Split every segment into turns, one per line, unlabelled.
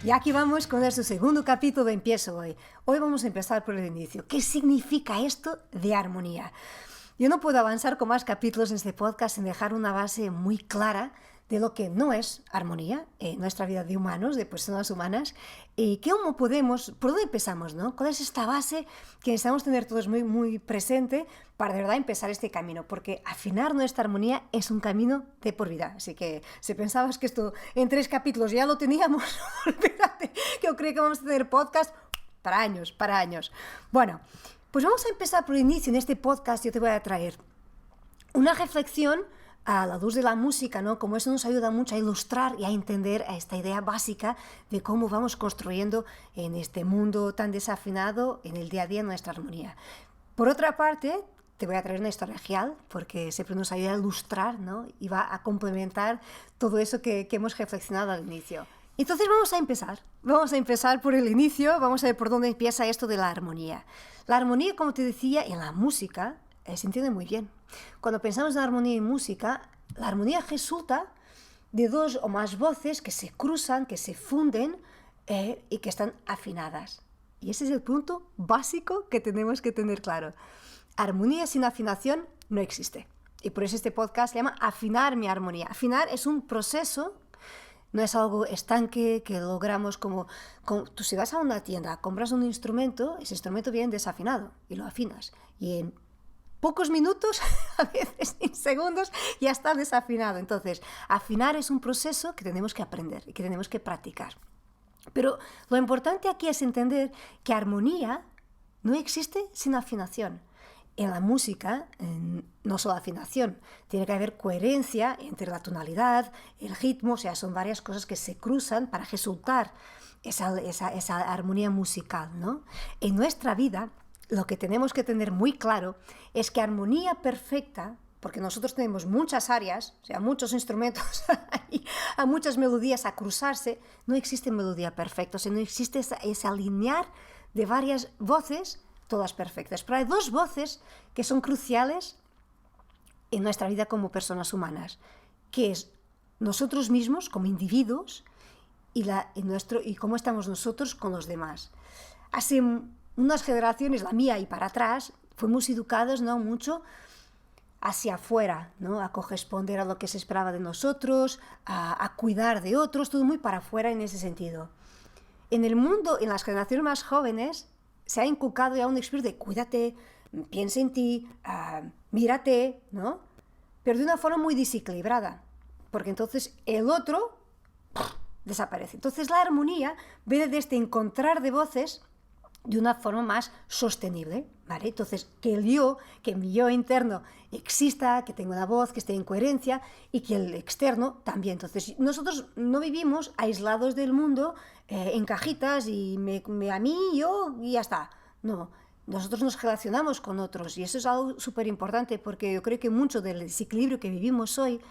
Y aquí vamos con nuestro segundo capítulo de Empiezo Hoy. Hoy vamos a empezar por el inicio. ¿Qué significa esto de armonía? Yo no puedo avanzar con más capítulos en este podcast sin dejar una base muy clara de lo que no es armonía en nuestra vida de humanos, de personas humanas, y cómo podemos, por dónde empezamos, ¿no? ¿Cuál es esta base que necesitamos tener todos muy presente para de verdad empezar este camino? Porque afinar nuestra armonía es un camino de por vida. Así que si pensabas que esto en 3 capítulos ya lo teníamos, olvídate, que yo creo que vamos a tener podcast para años. Bueno, pues vamos a empezar por el inicio. En este podcast yo te voy a traer una reflexión a la luz de la música, ¿no? Como eso nos ayuda mucho a ilustrar y a entender esta idea básica de cómo vamos construyendo en este mundo tan desafinado, en el día a día, nuestra armonía. Por otra parte, te voy a traer una historia real, porque siempre nos ayuda a ilustrar, ¿no? Y va a complementar todo eso que hemos reflexionado al inicio. Entonces vamos a empezar por el inicio, vamos a ver por dónde empieza esto de la armonía. La armonía, como te decía, en la música se entiende muy bien. Cuando pensamos en armonía en música, la armonía resulta de 2 o más voces que se cruzan, que se funden y que están afinadas. Y ese es el punto básico que tenemos que tener claro. Armonía sin afinación no existe. Y por eso este podcast se llama Afinar mi armonía. Afinar es un proceso, no es algo estanque que logramos como tú si vas a una tienda, compras un instrumento, ese instrumento viene desafinado y lo afinas. Y en pocos minutos, a veces en segundos, ya está desafinado. Entonces, afinar es un proceso que tenemos que aprender y que tenemos que practicar. Pero lo importante aquí es entender que armonía no existe sin afinación. En la música, no solo afinación, tiene que haber coherencia entre la tonalidad, el ritmo, o sea, son varias cosas que se cruzan para resultar esa armonía musical, ¿no? En nuestra vida, lo que tenemos que tener muy claro es que armonía perfecta, porque nosotros tenemos muchas áreas, o sea, muchos instrumentos, a muchas melodías a cruzarse, no existe melodía perfecta, o sea, no existe ese alinear de varias voces, todas perfectas. Pero hay 2 voces que son cruciales en nuestra vida como personas humanas, que es nosotros mismos como individuos y cómo estamos nosotros con los demás. Hace unas generaciones, la mía y para atrás, fuimos educados, ¿no?, mucho hacia afuera, ¿no?, a corresponder a lo que se esperaba de nosotros, a cuidar de otros, todo muy para afuera en ese sentido. En el mundo, en las generaciones más jóvenes, se ha inculcado ya un espíritu de cuídate, piensa en ti, mírate, ¿no?, pero de una forma muy desequilibrada, porque entonces el otro desaparece. Entonces la armonía viene de este encontrar de voces de una forma más sostenible, ¿vale? Entonces, que mi yo interno exista, que tenga una voz, que esté en coherencia y que el externo también. Entonces, nosotros no vivimos aislados del mundo en cajitas y a mí, yo y ya está. No, nosotros nos relacionamos con otros y eso es algo súper importante porque yo creo que mucho del desequilibrio que vivimos hoy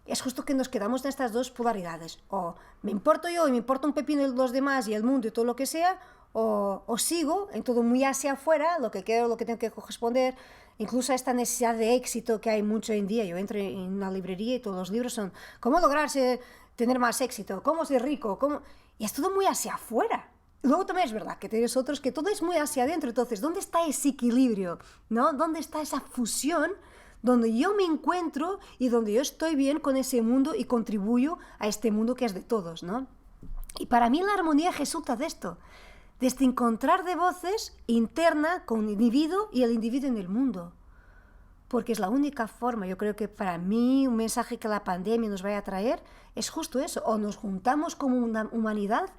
es justo que nos quedamos en estas 2 polaridades. O me importo yo y me importa un pepino los demás y el mundo y todo lo que sea, o sigo en todo muy hacia afuera, lo que quiero, lo que tengo que corresponder, incluso a esta necesidad de éxito que hay mucho hoy en día. Yo entro en una librería y todos los libros son cómo lograrse tener más éxito, cómo ser rico, y es todo muy hacia afuera. Luego también es verdad que tienes otros que todo es muy hacia adentro. Entonces, ¿dónde está ese equilibrio? ¿No? ¿Dónde está esa fusión donde yo me encuentro y donde yo estoy bien con ese mundo y contribuyo a este mundo que es de todos, ¿no? Y para mí la armonía resulta de esto, de este encontrar de voces interna con el individuo y el individuo en el mundo. Porque es la única forma, yo creo que para mí un mensaje que la pandemia nos vaya a traer es justo eso, o nos juntamos como una humanidad,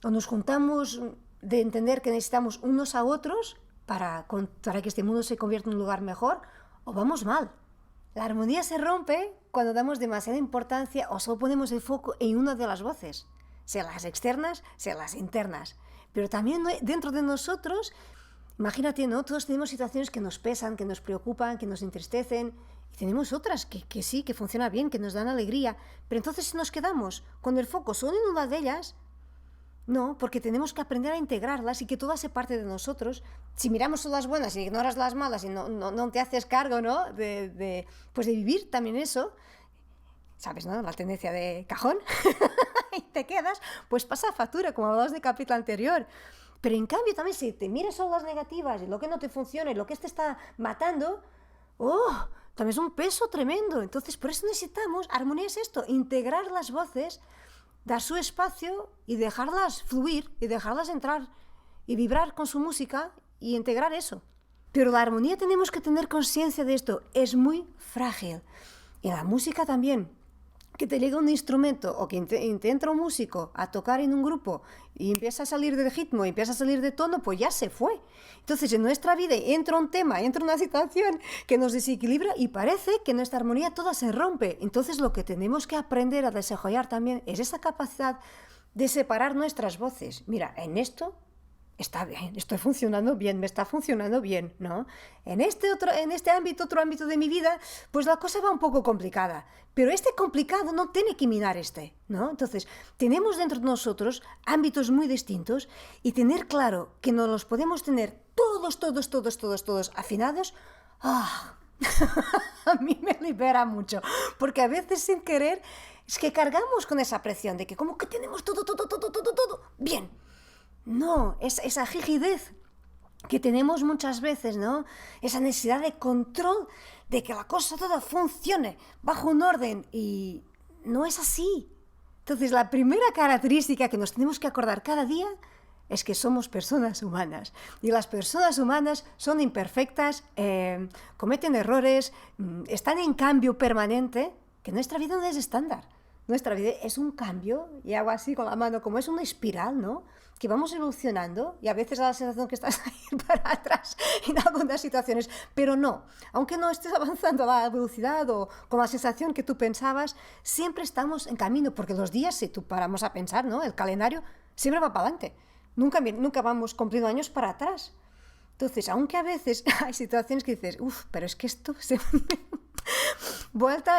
o nos juntamos de entender que necesitamos unos a otros para que este mundo se convierta en un lugar mejor, o vamos mal. La armonía se rompe cuando damos demasiada importancia o solo ponemos el foco en una de las voces, sea las externas, sea las internas. Pero también dentro de nosotros, imagínate, ¿no?, todos tenemos situaciones que nos pesan, que nos preocupan, que nos entristecen, y tenemos otras que sí, que funcionan bien, que nos dan alegría, pero entonces nos quedamos con el foco solo en una de ellas. No, porque tenemos que aprender a integrarlas y que todas se parte de nosotros. Si miramos solo las buenas y ignoras las malas y no te haces cargo, ¿no?, pues de vivir también eso, ¿sabes, no?, la tendencia de cajón y te quedas, pues pasa factura, como hablamos del capítulo anterior. Pero en cambio también si te miras solo las negativas y lo que no te funciona y lo que te está matando, también es un peso tremendo. Entonces por eso necesitamos, armonía es esto, integrar las voces, dar su espacio y dejarlas fluir y dejarlas entrar y vibrar con su música y integrar eso. Pero la armonía tenemos que tener conciencia de esto, es muy frágil. Y la música también. Que te llega un instrumento o que te entra un músico a tocar en un grupo y empieza a salir del ritmo, empieza a salir de tono, pues ya se fue. Entonces en nuestra vida entra un tema, entra una situación que nos desequilibra y parece que nuestra armonía toda se rompe. Entonces lo que tenemos que aprender a desarrollar también es esa capacidad de separar nuestras voces. Mira, en esto está bien, estoy funcionando bien, me está funcionando bien, ¿no? En este otro ámbito de mi vida, pues la cosa va un poco complicada. Pero este complicado no tiene que minar ¿no? Entonces, tenemos dentro de nosotros ámbitos muy distintos y tener claro que no los podemos tener todos afinados. A mí me libera mucho, porque a veces sin querer es que cargamos con esa presión de que como que tenemos todo bien. No, es esa rigidez que tenemos muchas veces, ¿no? Esa necesidad de control, de que la cosa toda funcione bajo un orden y no es así. Entonces, la primera característica que nos tenemos que acordar cada día es que somos personas humanas y las personas humanas son imperfectas, cometen errores, están en cambio permanente, que nuestra vida no es estándar. Nuestra vida es un cambio, y hago así con la mano, como es una espiral, ¿no? Que vamos evolucionando y a veces da la sensación que estás ahí para atrás en algunas situaciones, pero no, aunque no estés avanzando a la velocidad o con la sensación que tú pensabas, siempre estamos en camino, porque los días, si tú paramos a pensar, ¿no? El calendario siempre va para adelante, nunca vamos cumpliendo años para atrás. Entonces, aunque a veces hay situaciones que dices, pero es que esto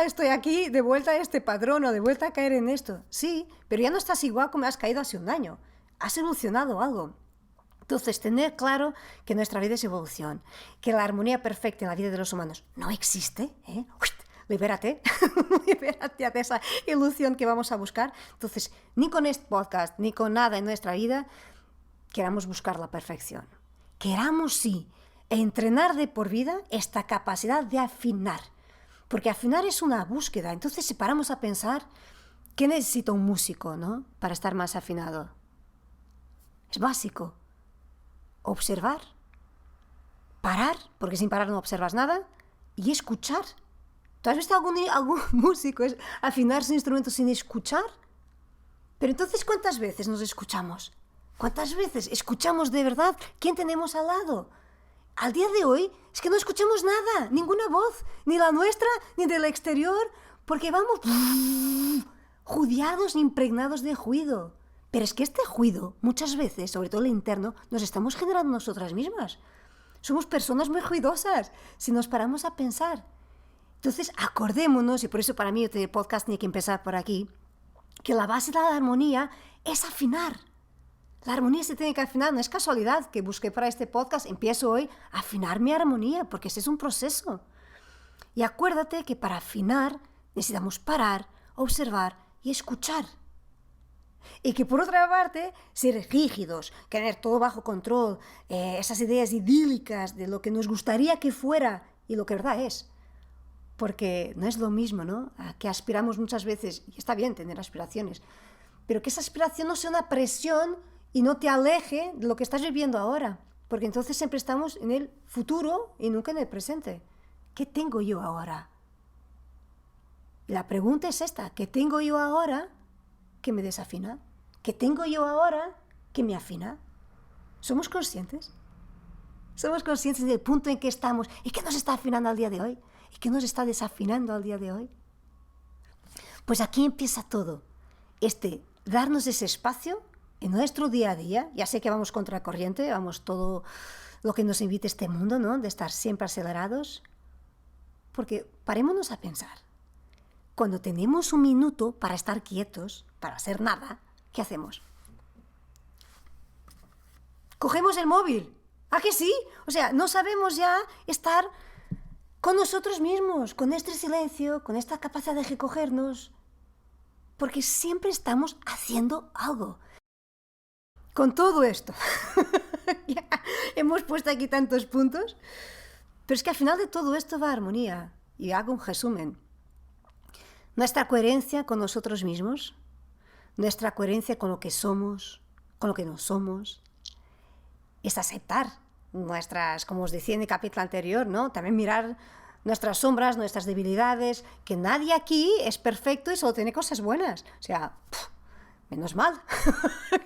estoy aquí, de vuelta a este patrón o de vuelta a caer en esto. Sí, pero ya no estás igual como has caído hace un año. Has evolucionado algo. Entonces, tener claro que nuestra vida es evolución, que la armonía perfecta en la vida de los humanos no existe, libérate, libérate de esa ilusión que vamos a buscar. Entonces, ni con este podcast, ni con nada en nuestra vida, queramos buscar la perfección. Queramos, sí, entrenar de por vida esta capacidad de afinar. Porque afinar es una búsqueda. Entonces, si paramos a pensar, ¿qué necesita un músico, ¿no? Para estar más afinado? Es básico. Observar. Parar, porque sin parar no observas nada. Y escuchar. ¿Tú has visto algún músico afinar su instrumento sin escuchar? Pero entonces, ¿cuántas veces nos escuchamos? ¿Cuántas veces escuchamos de verdad quién tenemos al lado? Al día de hoy es que no escuchamos nada, ninguna voz, ni la nuestra, ni del exterior, porque vamos judeados, impregnados de ruido. Pero es que este ruido, muchas veces, sobre todo el interno, nos estamos generando nosotras mismas. Somos personas muy ruidosas, si nos paramos a pensar. Entonces, acordémonos, y por eso para mí este podcast tiene que empezar por aquí, que la base de la armonía es afinar. La armonía se tiene que afinar, no es casualidad que busqué para este podcast, empiezo hoy a afinar mi armonía, porque ese es un proceso. Y acuérdate que para afinar necesitamos parar, observar y escuchar. Y que por otra parte, ser rígidos, tener todo bajo control, esas ideas idílicas de lo que nos gustaría que fuera y lo que verdad es. Porque no es lo mismo, ¿no? A que aspiramos muchas veces, y está bien tener aspiraciones, pero que esa aspiración no sea una presión y no te aleje de lo que estás viviendo ahora, porque entonces siempre estamos en el futuro y nunca en el presente. ¿Qué tengo yo ahora? Y la pregunta es esta, ¿qué tengo yo ahora que me desafina? ¿Qué tengo yo ahora que me afina? ¿Somos conscientes? ¿Somos conscientes del punto en que estamos y qué nos está afinando al día de hoy? ¿Y qué nos está desafinando al día de hoy? Pues aquí empieza todo. Darnos ese espacio en nuestro día a día. Ya sé que vamos contracorriente, vamos todo lo que nos invite este mundo, ¿no? De estar siempre acelerados. Porque parémonos a pensar. Cuando tenemos un minuto para estar quietos, para hacer nada, ¿qué hacemos? Cogemos el móvil. ¿A que sí? O sea, no sabemos ya estar con nosotros mismos, con este silencio, con esta capacidad de recogernos. porque siempre estamos haciendo algo. Con todo esto, ya hemos puesto aquí tantos puntos, pero es que al final de todo esto va armonía. Y hago un resumen. Nuestra coherencia con nosotros mismos, nuestra coherencia con lo que somos, con lo que no somos, es aceptar nuestras, como os decía en el capítulo anterior, ¿no? También mirar nuestras sombras, nuestras debilidades, que nadie aquí es perfecto y solo tiene cosas buenas. O sea, menos mal,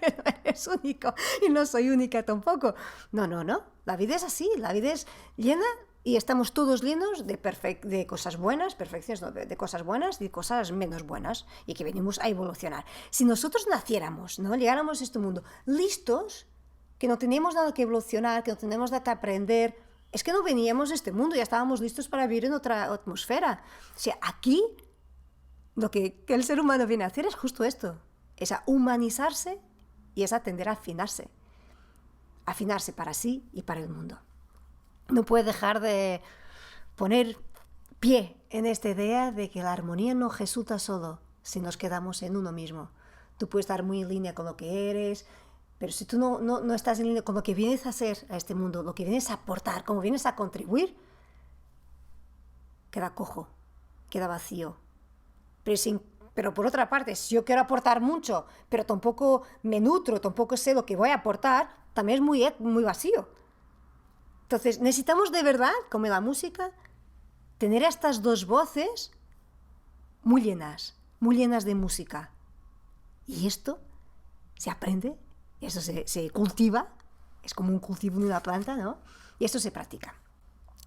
que no eres único y no soy única tampoco. No, la vida es así, la vida es llena y estamos todos llenos de cosas buenas, perfecciones, no, de cosas buenas y de cosas menos buenas y que venimos a evolucionar. Si nosotros naciéramos, ¿no? Llegáramos a este mundo listos, que no teníamos nada que evolucionar, que no tenemos nada que aprender, es que no veníamos a este mundo, ya estábamos listos para vivir en otra atmósfera. O sea, aquí lo que el ser humano viene a hacer es justo esto, es a humanizarse y es a tender a afinarse para sí y para el mundo. No puede dejar de poner pie en esta idea de que la armonía no resulta solo si nos quedamos en uno mismo. Tú puedes estar muy en línea con lo que eres, pero si tú no estás en línea con lo que vienes a hacer a este mundo, lo que vienes a aportar, cómo vienes a contribuir, queda cojo, queda vacío. Pero por otra parte, si yo quiero aportar mucho, pero tampoco me nutro, tampoco sé lo que voy a aportar, también es muy vacío. Entonces, necesitamos de verdad, como en la música, tener estas dos voces muy llenas de música. Y esto se aprende, eso se cultiva, es como un cultivo de una planta, ¿no? Y esto se practica.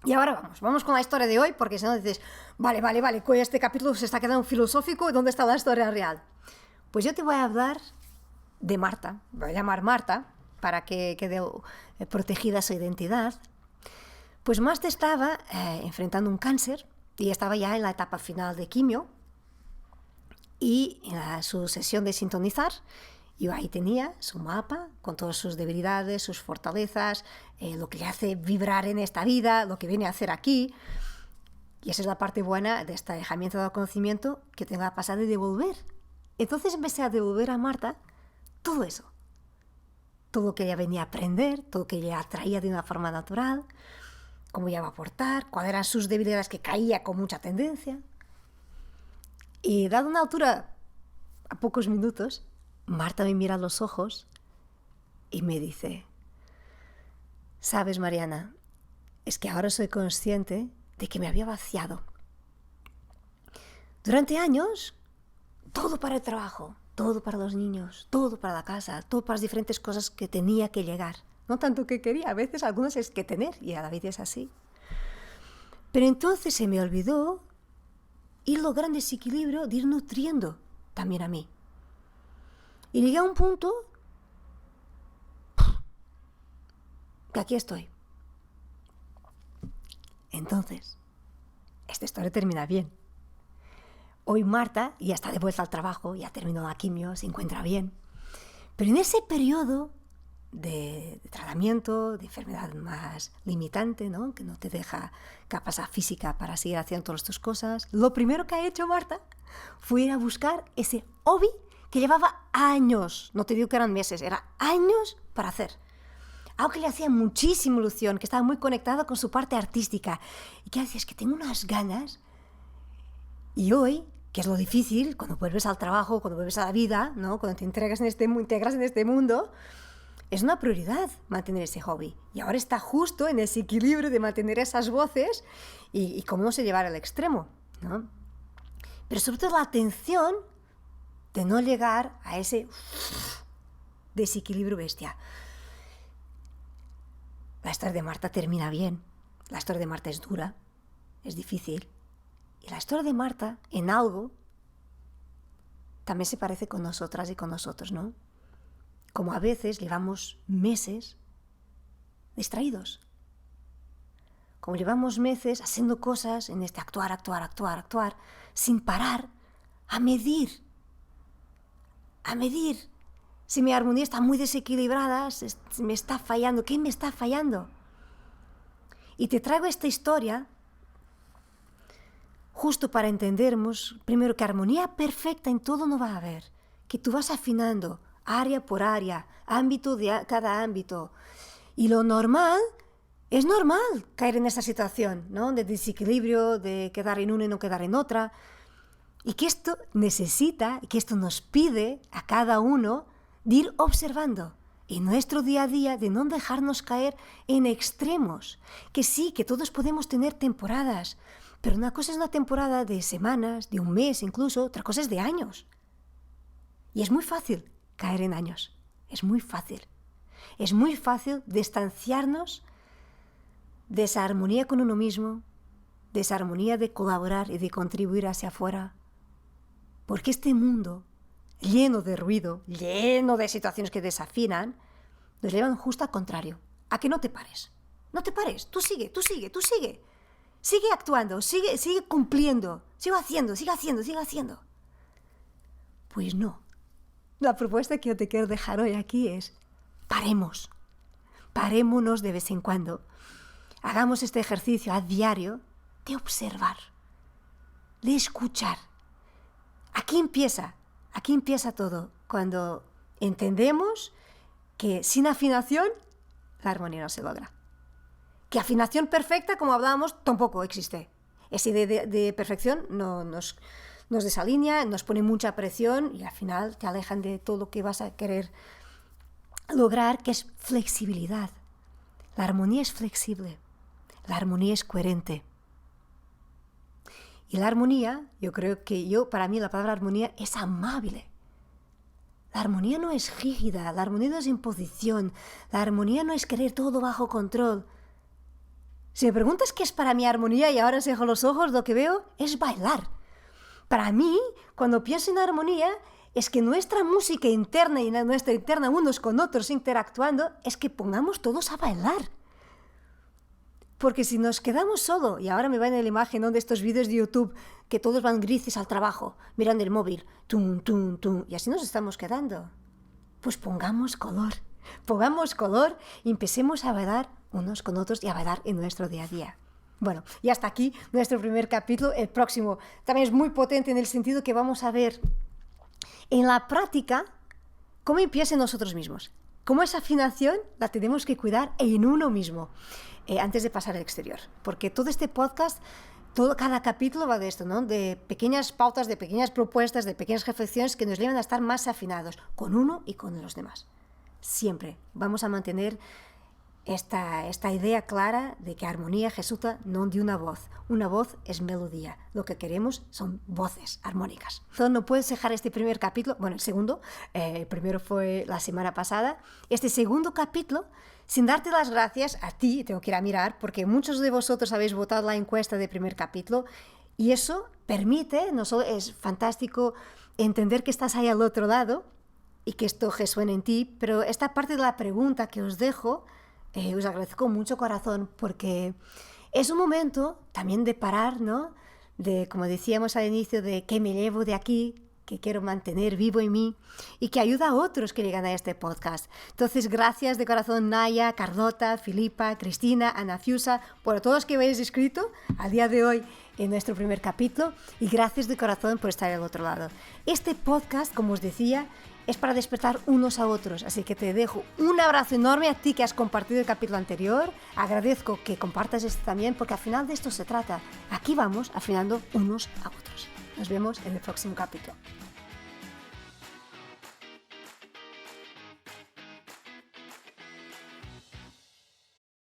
Y ahora vamos con la historia de hoy, porque si no dices, vale, este capítulo se está quedando filosófico, ¿dónde está la historia real? Pues yo te voy a hablar de Marta, voy a llamar Marta, para que quede protegida su identidad. Pues Marta estaba enfrentando un cáncer y estaba ya en la etapa final de quimio y en su sesión de sintonizar, y ahí tenía su mapa con todas sus debilidades, sus fortalezas, lo que le hace vibrar en esta vida, lo que viene a hacer aquí. Y esa es la parte buena de esta herramienta de conocimiento, que tengo la pasada de devolver. Entonces empecé a devolver a Marta todo eso. Todo lo que ella venía a aprender, todo lo que ella traía de una forma natural, cómo ella iba a aportar, cuáles eran sus debilidades que caía con mucha tendencia. Y dado una altura, a pocos minutos, Marta me mira a los ojos y me dice, sabes, Mariana, es que ahora soy consciente de que me había vaciado. Durante años, todo para el trabajo, todo para los niños, todo para la casa, todo para las diferentes cosas que tenía que llegar. No tanto que quería, a veces algunas es que tener, y a la vida es así. Pero entonces se me olvidó ir logrando ese equilibrio de ir nutriendo también a mí. Y llegué a un punto que aquí estoy. Entonces, esta historia termina bien. Hoy Marta ya está de vuelta al trabajo, ya terminó la quimio, se encuentra bien. Pero en ese periodo de tratamiento, de enfermedad más limitante, ¿no? Que no te deja capacidad física para seguir haciendo todas tus cosas, lo primero que ha hecho Marta fue ir a buscar ese hobby que llevaba años, no te digo que eran meses, era años para hacer. Algo que le hacía muchísima ilusión, que estaba muy conectado con su parte artística. Y que decía, es que tengo unas ganas. Y hoy, que es lo difícil, cuando vuelves al trabajo, cuando vuelves a la vida, ¿no? Cuando te integras en este mundo, es una prioridad mantener ese hobby. Y ahora está justo en ese equilibrio de mantener esas voces y cómo no se llevar al extremo, ¿no? Pero sobre todo la atención de no llegar a ese desequilibrio bestia. La historia de Marta termina bien. La historia de Marta es dura, es difícil. Y la historia de Marta, en algo, también se parece con nosotras y con nosotros, ¿no? Como a veces llevamos meses distraídos. Como llevamos meses haciendo cosas en este actuar, sin parar a medir si mi armonía está muy desequilibrada, si me está fallando, ¿qué me está fallando? Y te traigo esta historia justo para entendernos, primero, que armonía perfecta en todo no va a haber, que tú vas afinando área por área, ámbito de cada ámbito. Y lo normal, es normal caer en esa situación, ¿no? De desequilibrio, de quedar en una y no quedar en otra. Y que esto necesita, que esto nos pide a cada uno de ir observando en nuestro día a día, de no dejarnos caer en extremos. Que sí, que todos podemos tener temporadas, pero una cosa es una temporada de semanas, de un mes incluso, otra cosa es de años. Y es muy fácil caer en años, es muy fácil. Es muy fácil distanciarnos de esa armonía con uno mismo, de esa armonía de colaborar y de contribuir hacia afuera. Porque este mundo, lleno de ruido, lleno de situaciones que desafinan, nos llevan justo al contrario, a que no te pares. No te pares, tú sigue. Sigue actuando, sigue cumpliendo, sigue haciendo. Pues no. La propuesta que yo te quiero dejar hoy aquí es: parémonos de vez en cuando. Hagamos este ejercicio a diario de observar, de escuchar. Aquí empieza todo, cuando entendemos que sin afinación la armonía no se logra. Que afinación perfecta, como hablábamos, tampoco existe. Esa idea de perfección nos desalinea, nos pone mucha presión y al final te alejan de todo lo que vas a querer lograr, que es flexibilidad. La armonía es flexible, la armonía es coherente. Y la armonía, para mí la palabra armonía es amable. La armonía no es rígida, la armonía no es imposición, la armonía no es querer todo bajo control. Si me preguntas qué es para mí armonía y ahora cierro los ojos, lo que veo es bailar. Para mí, cuando pienso en armonía, es que nuestra música interna y nuestra interna unos con otros interactuando, es que pongamos todos a bailar. Porque si nos quedamos solo, y ahora me va en la imagen, ¿no?, de estos vídeos de YouTube, que todos van grises al trabajo, mirando el móvil, tum, tum, tum, y así nos estamos quedando. Pues pongamos color y empecemos a bailar unos con otros y a bailar en nuestro día a día. Bueno, y hasta aquí nuestro primer capítulo. El próximo también es muy potente en el sentido que vamos a ver en la práctica cómo empieza en nosotros mismos. Cómo esa afinación la tenemos que cuidar en uno mismo antes de pasar al exterior. Porque todo este podcast, cada capítulo va de esto, ¿no? De pequeñas pautas, de pequeñas propuestas, de pequeñas reflexiones que nos llevan a estar más afinados con uno y con los demás. Siempre vamos a mantener esta idea clara de que armonía resulta no de una voz. Una voz es melodía. Lo que queremos son voces armónicas. Entonces no puedes dejar este primer capítulo, el segundo, el primero fue la semana pasada, este segundo capítulo, sin darte las gracias a ti, tengo que ir a mirar, porque muchos de vosotros habéis votado la encuesta del primer capítulo, y eso permite, no solo es fantástico entender que estás ahí al otro lado, y que esto resuena en ti, pero esta parte de la pregunta que os dejo, os agradezco mucho corazón, porque es un momento también de parar, ¿no? De, como decíamos al inicio, de qué me llevo de aquí, que quiero mantener vivo en mí y que ayuda a otros que llegan a este podcast. Entonces, gracias de corazón Naya, Carlota, Filipa, Cristina, Ana Fiusa, por todos los que habéis escrito al día de hoy en nuestro primer capítulo, y gracias de corazón por estar al otro lado. Este podcast, como os decía, es para despertar unos a otros, así que te dejo un abrazo enorme a ti que has compartido el capítulo anterior. Agradezco que compartas este también, porque al final de esto se trata. Aquí vamos afinando unos a otros. Nos vemos en el próximo capítulo.